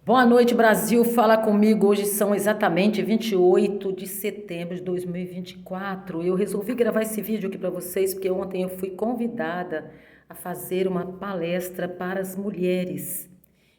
Boa noite, Brasil. Fala comigo. Hoje são exatamente 28 de setembro de 2024. Eu resolvi gravar esse vídeo aqui para vocês porque ontem eu fui convidada a fazer uma palestra para as mulheres.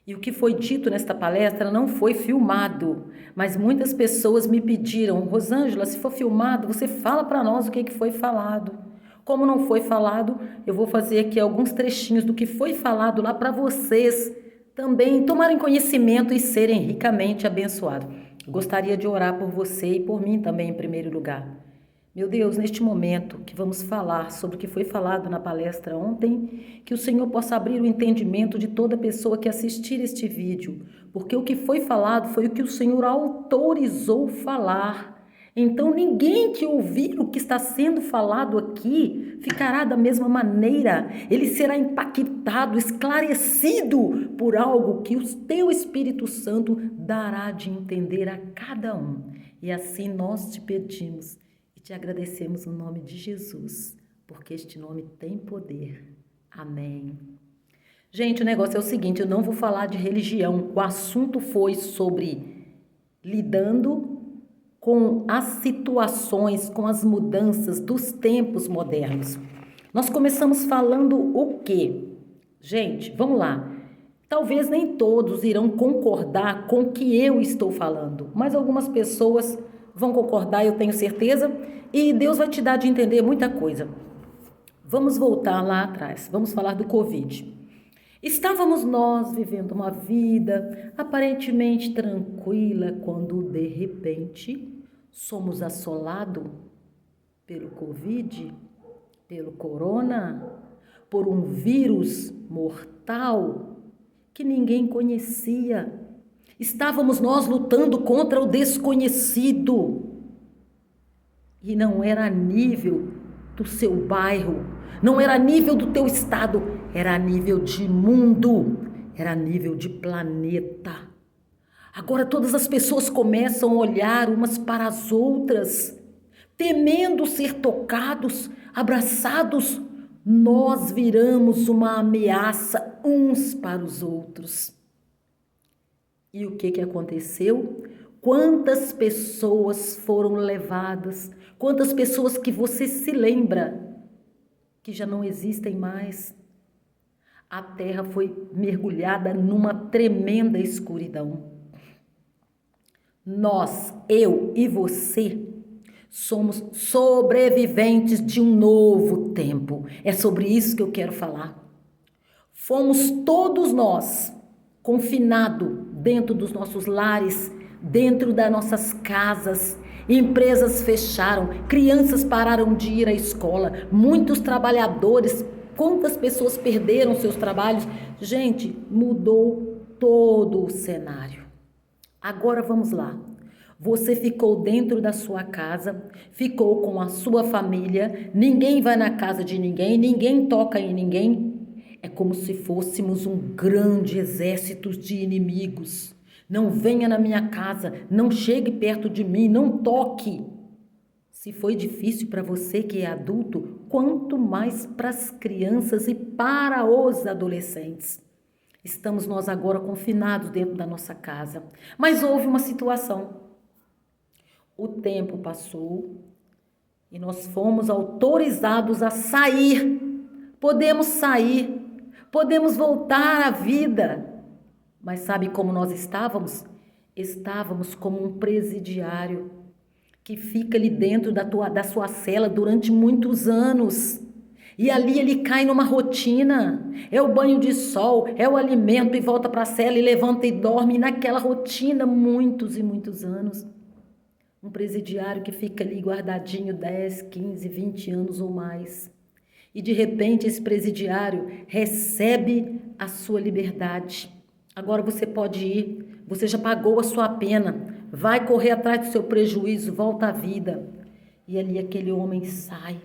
E o que foi dito nesta palestra não foi filmado, mas muitas pessoas me pediram: Rosângela, se for filmado, você fala para nós o que foi falado. Como não foi falado, eu vou fazer aqui alguns trechinhos do que foi falado lá para vocês também tomarem conhecimento e serem ricamente abençoados. Gostaria de orar por você e por mim também em primeiro lugar. Meu Deus, neste momento que vamos falar sobre o que foi falado na palestra ontem, que o Senhor possa abrir o entendimento de toda pessoa que assistir este vídeo, porque o que foi falado foi o que o Senhor autorizou falar. Então, ninguém que ouvir o que está sendo falado aqui ficará da mesma maneira. Ele será impactado, esclarecido por algo que o teu Espírito Santo dará de entender a cada um. E assim nós te pedimos e te agradecemos no nome de Jesus, porque este nome tem poder. Amém. Gente, o negócio é o seguinte, eu não vou falar de religião. O assunto foi sobre lidando com as situações, com as mudanças dos tempos modernos. Nós começamos falando o quê? Gente, vamos lá. Talvez nem todos irão concordar com o que eu estou falando, mas algumas pessoas vão concordar, eu tenho certeza, e Deus vai te dar de entender muita coisa. Vamos voltar lá atrás, vamos falar do Covid. Estávamos nós vivendo uma vida aparentemente tranquila quando de repente somos assolados pelo Covid, pelo corona, por um vírus mortal que ninguém conhecia. Estávamos nós lutando contra o desconhecido e não era a nível do seu bairro, não era a nível do teu estado, era a nível de mundo, era a nível de planeta. Agora todas as pessoas começam a olhar umas para as outras, temendo ser tocados, abraçados. Nós viramos uma ameaça uns para os outros. E o que aconteceu? Quantas pessoas foram levadas? Quantas pessoas que você se lembra que já não existem mais? A terra foi mergulhada numa tremenda escuridão. Nós, eu e você, somos sobreviventes de um novo tempo. É sobre isso que eu quero falar. Fomos todos nós confinados dentro dos nossos lares, dentro das nossas casas. Empresas fecharam, crianças pararam de ir à escola, muitos trabalhadores, quantas pessoas perderam seus trabalhos? Gente, mudou todo o cenário. Agora vamos lá. Você ficou dentro da sua casa, ficou com a sua família, ninguém vai na casa de ninguém, ninguém toca em ninguém. É como se fôssemos um grande exército de inimigos. Não venha na minha casa, não chegue perto de mim, não toque. Se foi difícil para você que é adulto, quanto mais para as crianças e para os adolescentes. Estamos nós agora confinados dentro da nossa casa. Mas houve uma situação. O tempo passou e nós fomos autorizados a sair. Podemos sair, podemos voltar à vida. Mas sabe como nós estávamos? Estávamos como um presidiário que fica ali dentro da sua cela durante muitos anos. E ali ele cai numa rotina, é o banho de sol, é o alimento e volta para a cela e levanta e dorme naquela rotina muitos e muitos anos. Um presidiário que fica ali guardadinho 10, 15, 20 anos ou mais. E de repente esse presidiário recebe a sua liberdade. Agora você pode ir, você já pagou a sua pena, vai correr atrás do seu prejuízo, volta à vida. E ali aquele homem sai.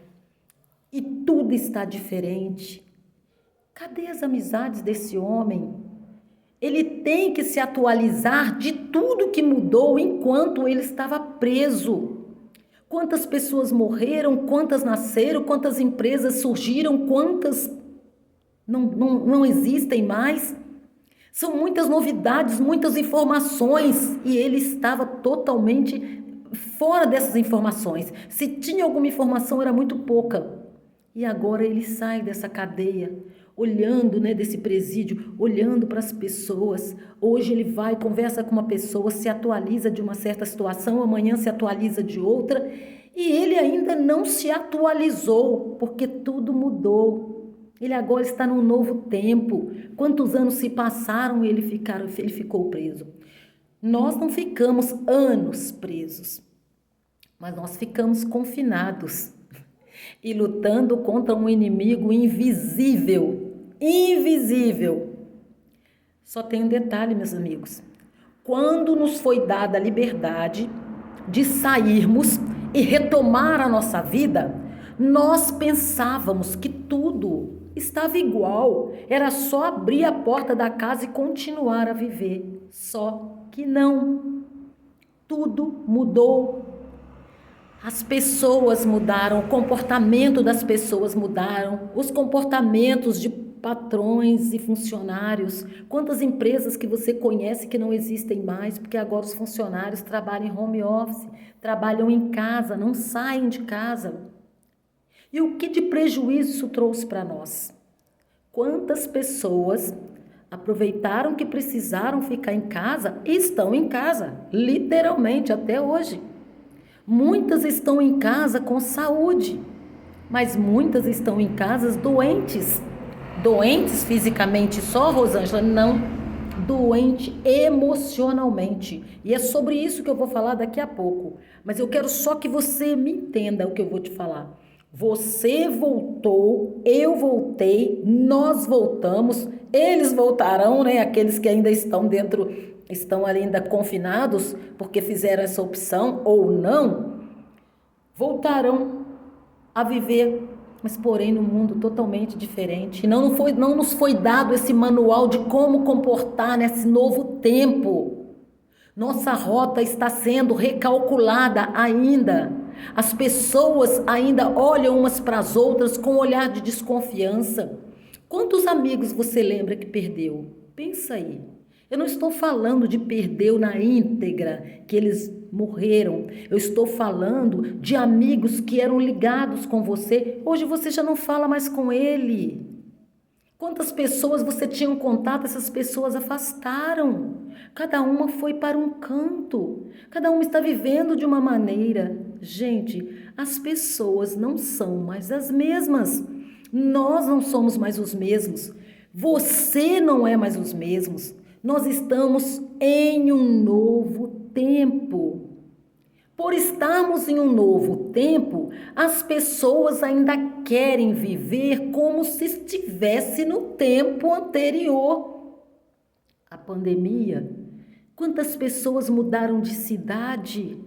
E tudo está diferente. Cadê as amizades desse homem? Ele tem que se atualizar de tudo que mudou enquanto ele estava preso. Quantas pessoas morreram, quantas nasceram, quantas empresas surgiram, quantas não existem mais. São muitas novidades, muitas informações, e ele estava totalmente fora dessas informações. Se tinha alguma informação, era muito pouca. E agora ele sai dessa cadeia, olhando, né, desse presídio, olhando para as pessoas. Hoje ele vai, conversa com uma pessoa, se atualiza de uma certa situação, amanhã se atualiza de outra, e ele ainda não se atualizou, porque tudo mudou. Ele agora está num novo tempo. Quantos anos se passaram e ele ficou preso? Nós não ficamos anos presos, mas nós ficamos confinados e lutando contra um inimigo invisível. Invisível. Só tem um detalhe, meus amigos. Quando nos foi dada a liberdade de sairmos e retomar a nossa vida, nós pensávamos que tudo estava igual. Era só abrir a porta da casa e continuar a viver. Só que não. Tudo mudou. As pessoas mudaram, o comportamento das pessoas mudaram, os comportamentos de patrões e funcionários. Quantas empresas que você conhece que não existem mais, porque agora os funcionários trabalham em home office, trabalham em casa, não saem de casa. E o que de prejuízo isso trouxe para nós? Quantas pessoas aproveitaram que precisaram ficar em casa e estão em casa, literalmente, até hoje. Muitas estão em casa com saúde, mas muitas estão em casa doentes. Doentes fisicamente só, Rosângela? Não. Doente emocionalmente. E é sobre isso que eu vou falar daqui a pouco. Mas eu quero só que você me entenda o que eu vou te falar. Você voltou, eu voltei, nós voltamos, eles voltarão, né? Aqueles que ainda estão ainda confinados, porque fizeram essa opção ou não, voltarão a viver, mas porém num mundo totalmente diferente. Não nos foi dado esse manual de como comportar nesse novo tempo. Nossa rota está sendo recalculada ainda. As pessoas ainda olham umas para as outras com um olhar de desconfiança. Quantos amigos você lembra que perdeu? Pensa aí. Eu não estou falando de perdeu na íntegra, que eles morreram. Eu estou falando de amigos que eram ligados com você. Hoje você já não fala mais com ele. Quantas pessoas você tinha um contato, essas pessoas afastaram. Cada uma foi para um canto. Cada uma está vivendo de uma maneira. Gente, as pessoas não são mais as mesmas. Nós não somos mais os mesmos. Você não é mais os mesmos. Nós estamos em um novo tempo. Por estarmos em um novo tempo, as pessoas ainda querem viver como se estivesse no tempo anterior. A pandemia, quantas pessoas mudaram de cidade,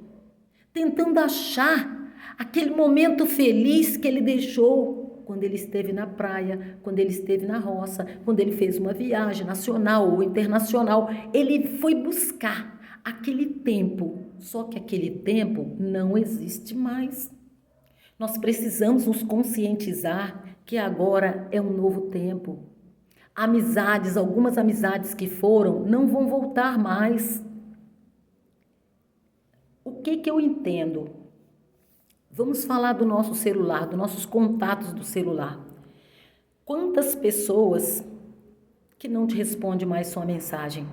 tentando achar aquele momento feliz que ele deixou quando ele esteve na praia, quando ele esteve na roça, quando ele fez uma viagem nacional ou internacional. Ele foi buscar aquele tempo, só que aquele tempo não existe mais. Nós precisamos nos conscientizar que agora é um novo tempo. Amizades, algumas amizades que foram, não vão voltar mais. O que eu entendo? Vamos falar do nosso celular, dos nossos contatos do celular. Quantas pessoas que não te respondem mais sua mensagem?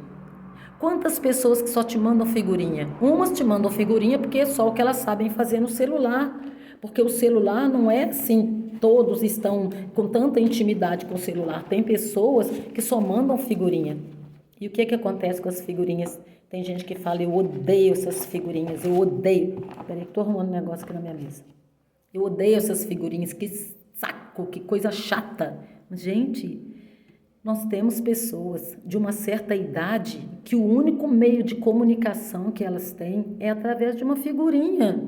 Quantas pessoas que só te mandam figurinha? Umas te mandam figurinha porque é só o que elas sabem fazer no celular. Porque o celular não é assim, todos estão com tanta intimidade com o celular. Tem pessoas que só mandam figurinha. E o que acontece com as figurinhas? Tem gente que fala, eu odeio essas figurinhas, eu odeio. Peraí que estou arrumando um negócio aqui na minha mesa. Eu odeio essas figurinhas, que saco, que coisa chata. Gente, nós temos pessoas de uma certa idade que o único meio de comunicação que elas têm é através de uma figurinha.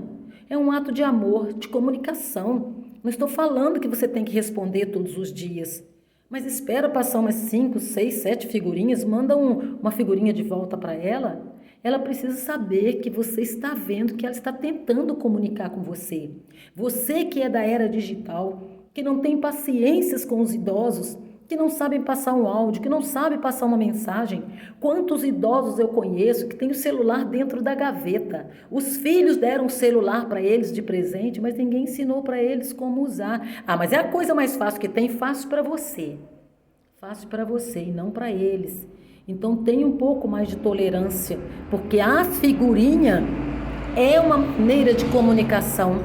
É um ato de amor, de comunicação. Não estou falando que você tem que responder todos os dias. Mas espera passar umas 5, 6, 7 figurinhas, manda uma figurinha de volta para ela. Ela precisa saber que você está vendo, que ela está tentando comunicar com você. Você que é da era digital, que não tem paciências com os idosos, que não sabem passar um áudio, que não sabem passar uma mensagem. Quantos idosos eu conheço que têm o celular dentro da gaveta? Os filhos deram o celular para eles de presente, mas ninguém ensinou para eles como usar. Ah, mas é a coisa mais fácil que tem, fácil para você. Fácil para você e não para eles. Então tenha um pouco mais de tolerância, porque a figurinha é uma maneira de comunicação.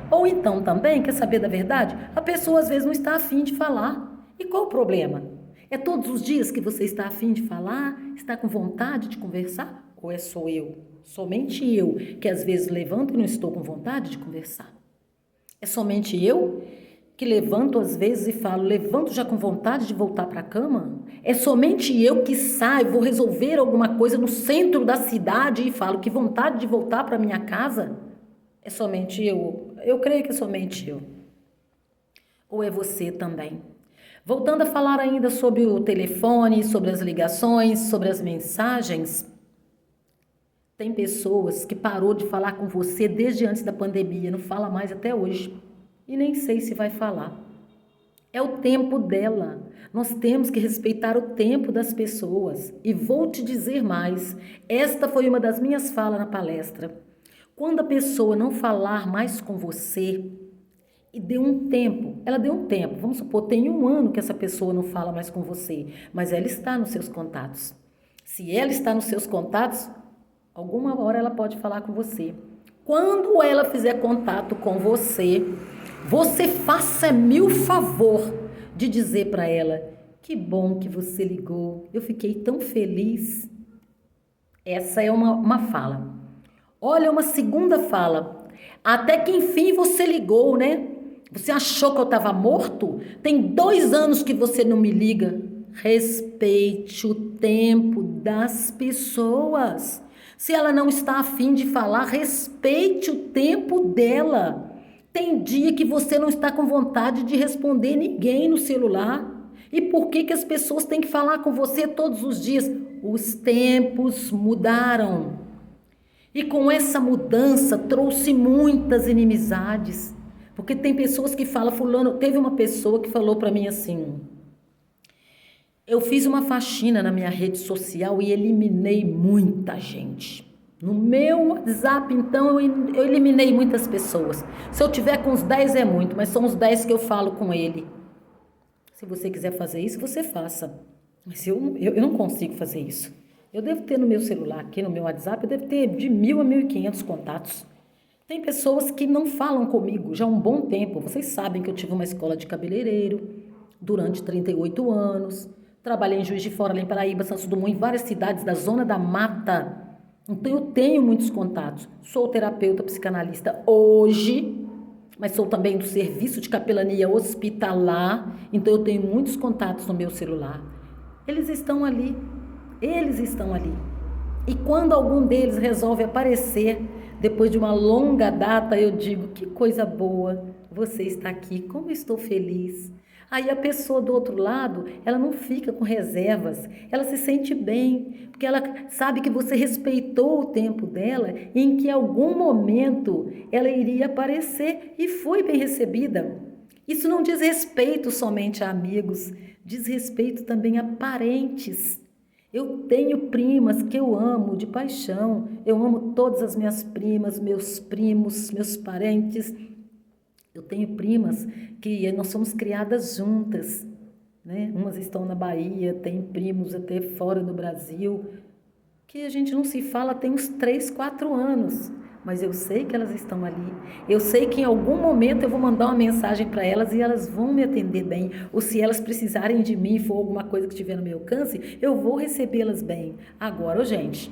Ou então também, quer saber da verdade? A pessoa às vezes não está afim de falar. E qual o problema? É todos os dias que você está afim de falar, está com vontade de conversar? Ou é só eu, somente eu, que às vezes levanto e não estou com vontade de conversar? É somente eu que levanto às vezes e falo, levanto já com vontade de voltar para a cama? É somente eu que saio, vou resolver alguma coisa no centro da cidade e falo que vontade de voltar para minha casa? É somente eu? Eu creio que é somente eu. Ou é você também? Voltando a falar ainda sobre o telefone, sobre as ligações, sobre as mensagens, tem pessoas que parou de falar com você desde antes da pandemia, não fala mais até hoje. E nem sei se vai falar. É o tempo dela. Nós temos que respeitar o tempo das pessoas. E vou te dizer mais, esta foi uma das minhas falas na palestra. Quando a pessoa não falar mais com você, e deu um tempo, ela deu um tempo, vamos supor, tem 1 ano que essa pessoa não fala mais com você, mas ela está nos seus contatos. Se ela está nos seus contatos, alguma hora ela pode falar com você. Quando ela fizer contato com você, você faça 1000 favor de dizer para ela, que bom que você ligou, eu fiquei tão feliz. Essa é uma fala. Olha, uma segunda fala, até que enfim você ligou, né? Você achou que eu estava morto? Tem 2 anos que você não me liga. Respeite o tempo das pessoas. Se ela não está afim de falar, respeite o tempo dela. Tem dia que você não está com vontade de responder ninguém no celular. E por que que as pessoas têm que falar com você todos os dias? Os tempos mudaram. E com essa mudança trouxe muitas inimizades. Porque tem pessoas que falam, fulano, teve uma pessoa que falou para mim assim, eu fiz uma faxina na minha rede social e eliminei muita gente. No meu WhatsApp, então, eu eliminei muitas pessoas. Se eu tiver com uns 10 é muito, mas são os 10 que eu falo com ele. Se você quiser fazer isso, você faça. Mas eu não consigo fazer isso. Eu devo ter no meu celular, aqui no meu WhatsApp, eu devo ter de 1.000 a 1.500 contatos. Tem pessoas que não falam comigo já há um bom tempo. Vocês sabem que eu tive uma escola de cabeleireiro durante 38 anos. Trabalhei em Juiz de Fora, lá em Paraíba, Santos Dumont, em várias cidades da Zona da Mata. Então eu tenho muitos contatos. Sou terapeuta psicanalista hoje, mas sou também do serviço de capelania hospitalar. Então eu tenho muitos contatos no meu celular. Eles estão ali. Eles estão ali. E quando algum deles resolve aparecer, depois de uma longa data, eu digo, que coisa boa, você está aqui, como eu estou feliz. Aí a pessoa do outro lado, ela não fica com reservas, ela se sente bem, porque ela sabe que você respeitou o tempo dela, e em que em algum momento ela iria aparecer e foi bem recebida. Isso não diz respeito somente a amigos, diz respeito também a parentes. Eu tenho primas que eu amo de paixão, eu amo todas as minhas primas, meus primos, meus parentes. Eu tenho primas que nós somos criadas juntas, né? Umas estão na Bahia, tem primos até fora do Brasil, que a gente não se fala tem uns 3, 4 anos. Mas eu sei que elas estão ali. Eu sei que em algum momento eu vou mandar uma mensagem para elas e elas vão me atender bem. Ou se elas precisarem de mim, for alguma coisa que estiver no meu alcance, eu vou recebê-las bem. Agora, gente,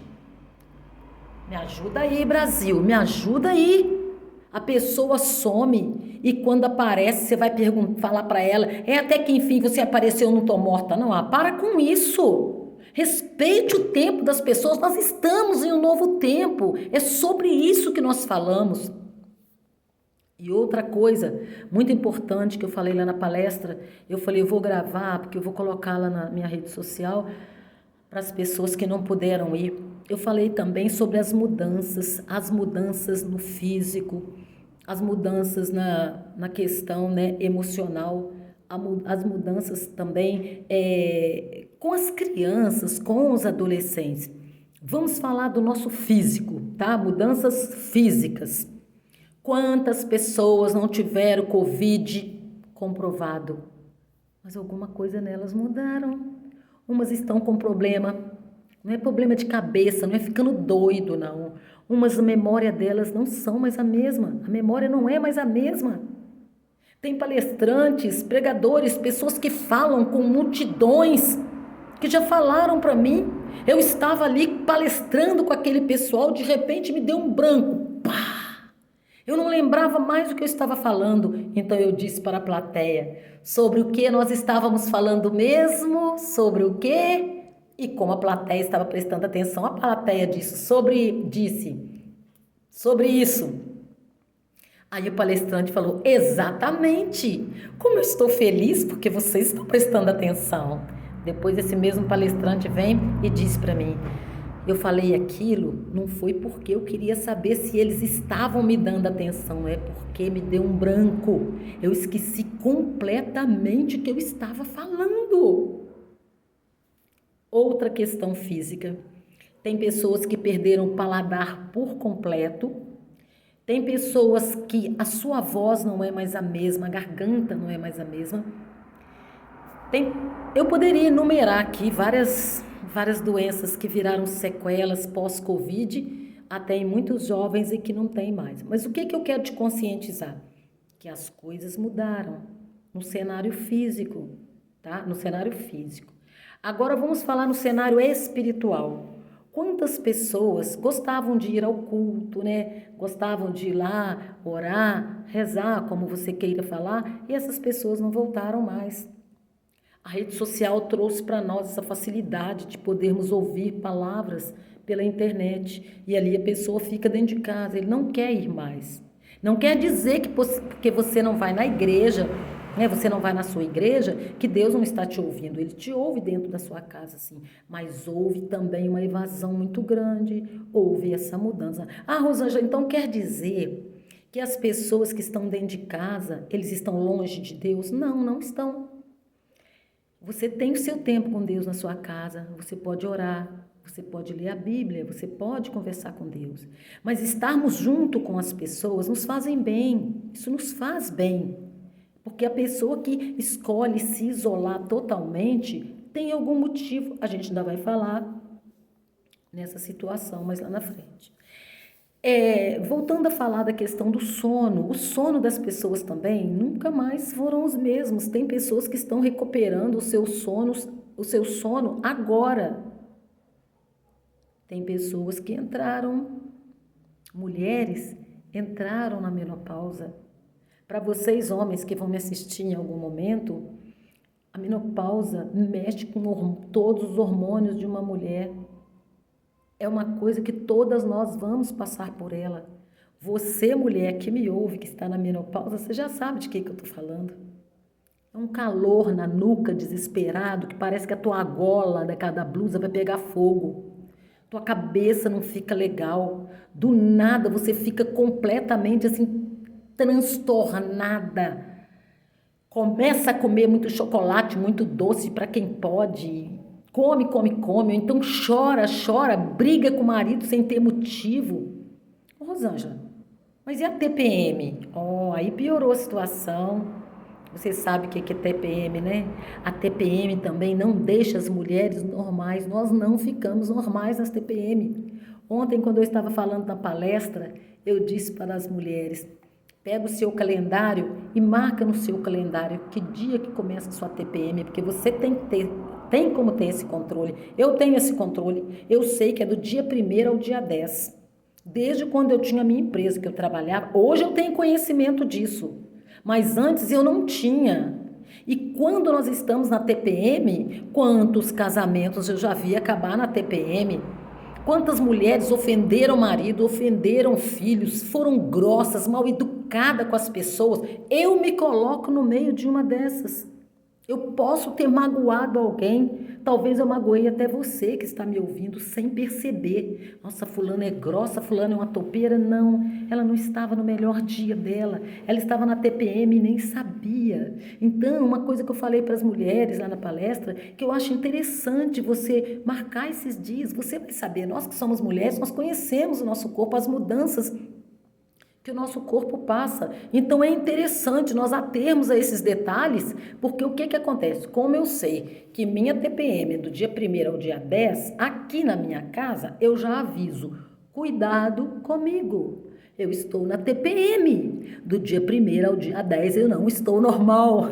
me ajuda aí, Brasil, me ajuda aí. A pessoa some e quando aparece você vai falar para ela, até que enfim você apareceu, eu não estou morta. Não, para com isso. Respeite o tempo das pessoas, nós estamos em um novo tempo, é sobre isso que nós falamos. E outra coisa muito importante que eu falei lá na palestra, eu falei, eu vou gravar, porque eu vou colocar lá na minha rede social, para as pessoas que não puderam ir. Eu falei também sobre as mudanças no físico, as mudanças na questão, né, emocional. as mudanças também com as crianças, com os adolescentes. Vamos falar do nosso físico, tá? Mudanças físicas. Quantas pessoas não tiveram Covid comprovado? Mas alguma coisa nelas mudaram. Umas estão com problema, não é problema de cabeça, não é ficando doido, não. Umas, a memória delas não são mais a mesma. A memória não é mais a mesma. Tem palestrantes, pregadores, pessoas que falam com multidões, que já falaram para mim. Eu estava ali palestrando com aquele pessoal, de repente me deu um branco. Pá! Eu não lembrava mais o que eu estava falando. Então eu disse para a plateia, sobre o que nós estávamos falando mesmo, sobre o quê? E como a plateia estava prestando atenção, a plateia disse sobre isso. Aí o palestrante falou, exatamente, como eu estou feliz porque vocês estão prestando atenção. Depois esse mesmo palestrante vem e diz para mim, eu falei aquilo, não foi porque eu queria saber se eles estavam me dando atenção, é porque me deu um branco. Eu esqueci completamente o que eu estava falando. Outra questão física. Tem pessoas que perderam o paladar por completo. Tem pessoas que a sua voz não é mais a mesma, a garganta não é mais a mesma. Eu poderia enumerar aqui várias doenças que viraram sequelas pós-Covid, até em muitos jovens e que não tem mais. Mas o que eu quero te conscientizar? Que as coisas mudaram no cenário físico, tá? No cenário físico. Agora vamos falar no cenário espiritual. Quantas pessoas gostavam de ir ao culto, né? Gostavam de ir lá, orar, rezar, como você queira falar, e essas pessoas não voltaram mais. A rede social trouxe para nós essa facilidade de podermos ouvir palavras pela internet, e ali a pessoa fica dentro de casa, ele não quer ir mais. Não quer dizer que porque você não vai na igreja, né, você não vai na sua igreja, que Deus não está te ouvindo. Ele te ouve dentro da sua casa, sim. Mas houve também uma evasão muito grande, houve essa mudança. Ah, Rosângela, então quer dizer que as pessoas que estão dentro de casa, eles estão longe de Deus? Não, não estão. Você tem o seu tempo com Deus na sua casa, você pode orar, você pode ler a Bíblia, você pode conversar com Deus. Mas estarmos junto com as pessoas nos fazem bem, isso nos faz bem. Porque a pessoa que escolhe se isolar totalmente tem algum motivo, a gente ainda vai falar nessa situação mais lá na frente. Voltando a falar da questão do sono, o sono das pessoas também nunca mais foram os mesmos. Tem pessoas que estão recuperando o seu sono agora. Tem pessoas que mulheres entraram na menopausa. Para vocês, homens que vão me assistir em algum momento, a menopausa mexe com todos os hormônios de uma mulher. É uma coisa que todas nós vamos passar por ela. Você, mulher que me ouve, que está na menopausa, você já sabe de que eu estou falando. É um calor na nuca desesperado, que parece que a tua gola da blusa vai pegar fogo. Tua cabeça não fica legal. Do nada você fica completamente assim, transtornada. Começa a comer muito chocolate, muito doce para quem pode. Come, ou então chora, briga com o marido sem ter motivo. Ô, Rosângela, mas e a TPM? Aí piorou a situação. Você sabe o que é TPM, né? A TPM também não deixa as mulheres normais. Nós não ficamos normais nas TPM. Ontem, quando eu estava falando na palestra, eu disse para as mulheres, pega o seu calendário e marca no seu calendário que dia que começa a sua TPM, porque você tem como ter esse controle. Eu tenho esse controle. Eu sei que é do dia 1º ao dia 10. Desde quando eu tinha a minha empresa que eu trabalhava, hoje eu tenho conhecimento disso. Mas antes eu não tinha. E quando nós estamos na TPM, quantos casamentos eu já vi acabar na TPM? Quantas mulheres ofenderam o marido, ofenderam filhos, foram grossas, mal educadas com as pessoas? Eu me coloco no meio de uma dessas. Eu posso ter magoado alguém, talvez eu magoei até você que está me ouvindo sem perceber. Nossa, fulana é grossa, fulana é uma topeira. Não, ela não estava no melhor dia dela, ela estava na TPM e nem sabia. Então, uma coisa que eu falei para as mulheres lá na palestra, que eu acho interessante você marcar esses dias, você vai saber, nós que somos mulheres, nós conhecemos o nosso corpo, as mudanças que o nosso corpo passa. Então é interessante nós atermos a esses detalhes, porque o que que acontece? Como eu sei que minha TPM é do dia 1º ao dia 10, aqui na minha casa eu já aviso, cuidado comigo. Eu estou na TPM, do dia 1º ao dia 10 eu não estou normal.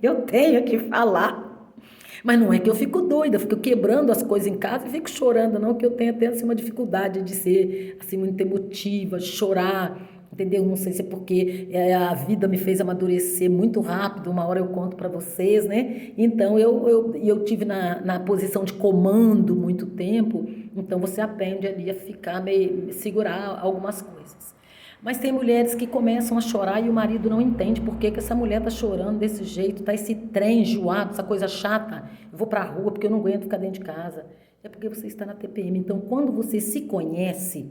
Eu tenho que falar. Mas não é que eu fico doida, eu fico quebrando as coisas em casa e fico chorando, não, que eu tenho até assim, uma dificuldade de ser assim, muito emotiva, de chorar, entendeu? Não sei se é porque a vida me fez amadurecer muito rápido, uma hora eu conto para vocês, né? Então eu tive na posição de comando muito tempo, então você aprende ali a ficar meio, segurar algumas coisas. Mas tem mulheres que começam a chorar e o marido não entende por que essa mulher tá chorando desse jeito, tá esse trem enjoado, essa coisa chata. Eu vou para a rua porque eu não aguento ficar dentro de casa. É porque você está na TPM. Então, quando você se conhece,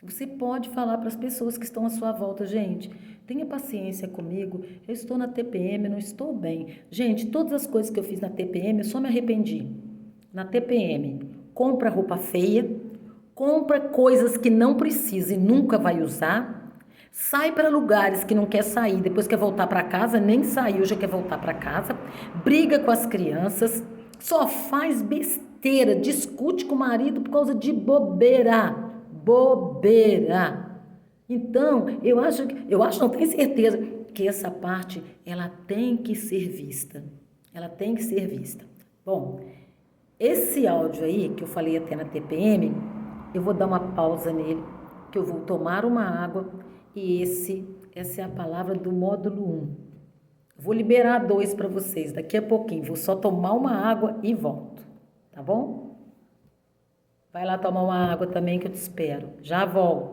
você pode falar para as pessoas que estão à sua volta, gente, tenha paciência comigo, eu estou na TPM, eu não estou bem. Gente, todas as coisas que eu fiz na TPM, eu só me arrependi. Na TPM, compra roupa feia, compra coisas que não precisa e nunca vai usar, sai para lugares que não quer sair, depois quer voltar para casa, nem saiu, já quer voltar para casa, briga com as crianças, só faz besteira, discute com o marido por causa de bobeira. Bobeira. Então, não tenho certeza que essa parte ela tem que ser vista. Ela tem que ser vista. Bom, esse áudio aí que eu falei até na TPM, eu vou dar uma pausa nele, que eu vou tomar uma água e essa é a palavra do módulo 1. Vou liberar 2 para vocês daqui a pouquinho, vou só tomar uma água e volto, tá bom? Vai lá tomar uma água também que eu te espero. Já volto.